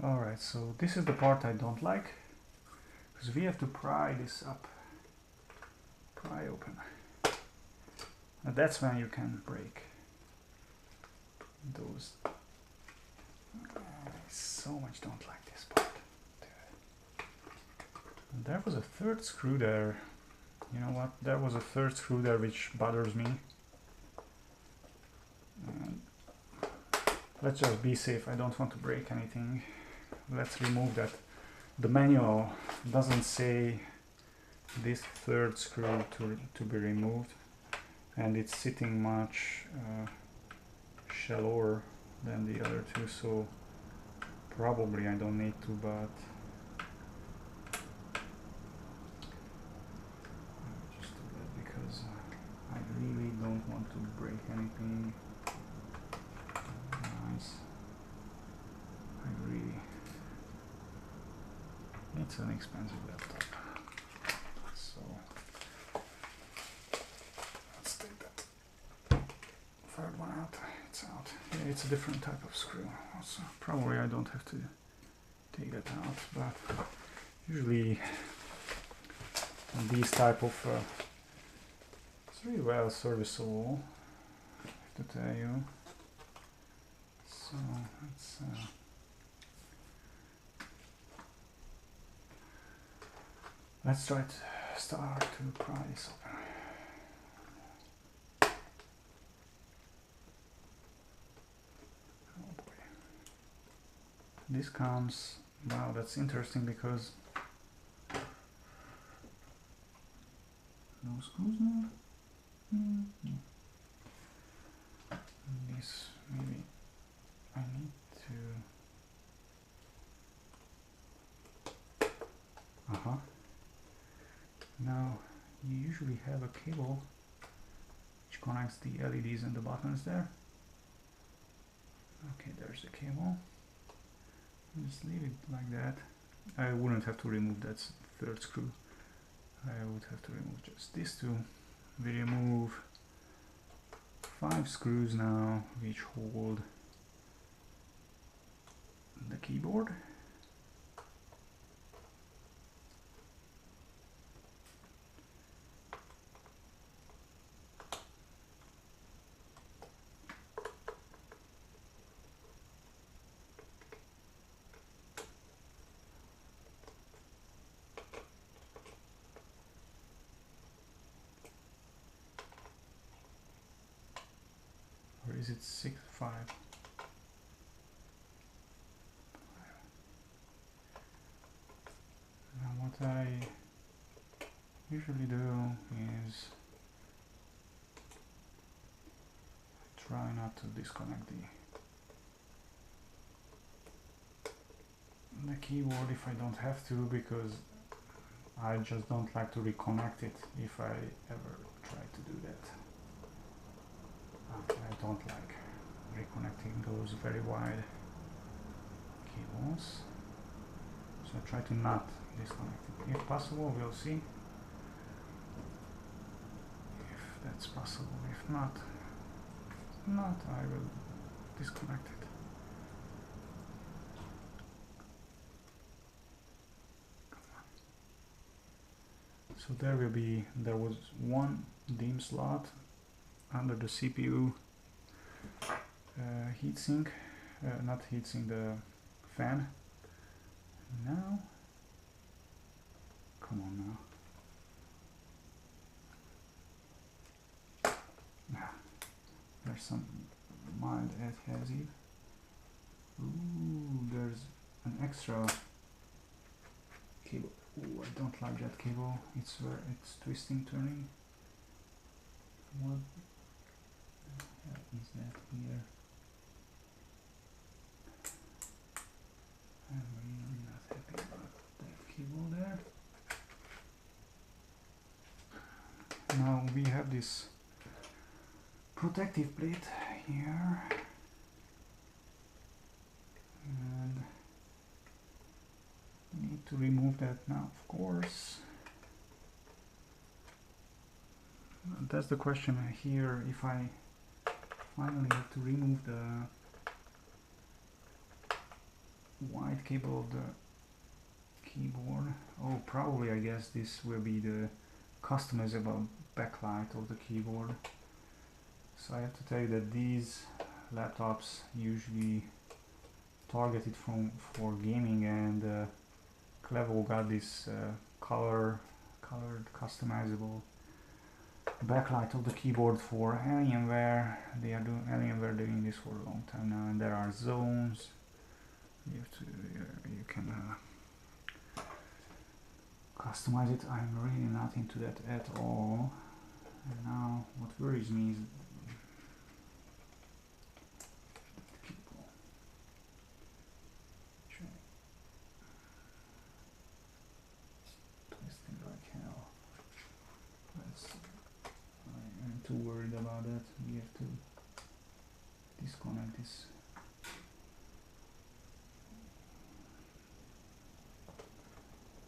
Alright, so this is the part I don't like, because we have to pry this up, pry open. And that's when you can break those. I so much don't like this part. And there was a third screw there. You know what? There was a third screw there which bothers me. And let's just be safe. I don't want to break anything. Let's remove that. The manual doesn't say this third screw to be removed, and it's sitting much shallower than the other two, so probably I don't need to, but just do that because I really don't want to break anything. Nice. I really. It's an expensive laptop, so let's take that third one out. It's out. Yeah, it's a different type of screw. Also, probably I don't have to take that out, but usually these type of it's really well serviceable, I have to tell you. So let's let's try to start to pry this open. Oh boy. This comes, wow, that's interesting because no screws now. This maybe I need to. Now you usually have a cable which connects the LEDs and the buttons there. Okay, there's the cable. Just leave it like that. I wouldn't have to remove that third screw. I would have to remove just these two. We remove 5 screws now, which hold the keyboard. Or is it 6, 5? Now what I usually do is try not to disconnect the keyboard if I don't have to, because I just don't like to reconnect it if I ever try to do that. I don't like reconnecting those very wide cables, so I try to not disconnect it. If possible, we'll see if that's possible. If not, I will disconnect it. So there was one DIMM slot under the CPU heatsink, not heatsink, the fan. Now, come on now. There's some mild adhesive. Ooh, there's an extra cable. Ooh, I don't like that cable. It's where it's twisting, turning. What is that here? I'm really not happy about that cable there. Now we have this protective plate here, and we need to remove that now, of course. That's the question here, if I finally have to remove white cable of the keyboard. Oh, probably I guess this will be the customizable backlight of the keyboard. So I have to tell you that these laptops usually targeted for gaming, and Clevo got this colored customizable backlight of the keyboard for Alienware. Alienware doing this for a long time now, and there are zones. You can customize it. I'm really not into that at all. And now what worries me is twisting like hell. I'm too worried about that. We have to disconnect this.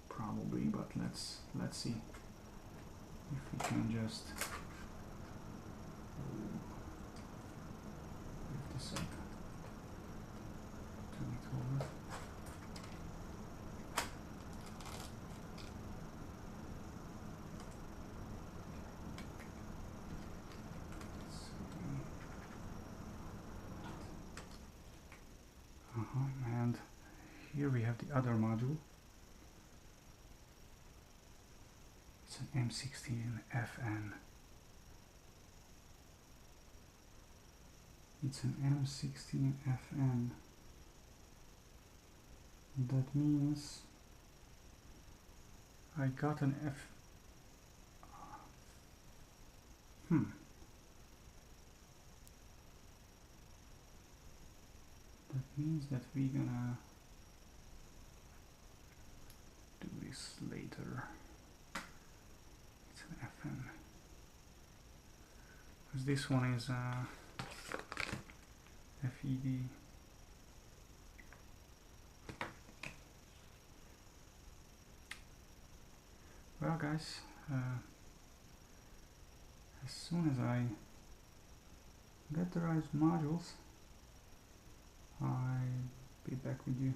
Probably, but let's see if we can just lift this up, turn it over. And here we have the other module. It's an M16FN. It's an M16FN. That means I got an F. That means that we're gonna do this later. It's an FN. Because this one is FED. Well guys, as soon as I get the right modules, I'll be back with you.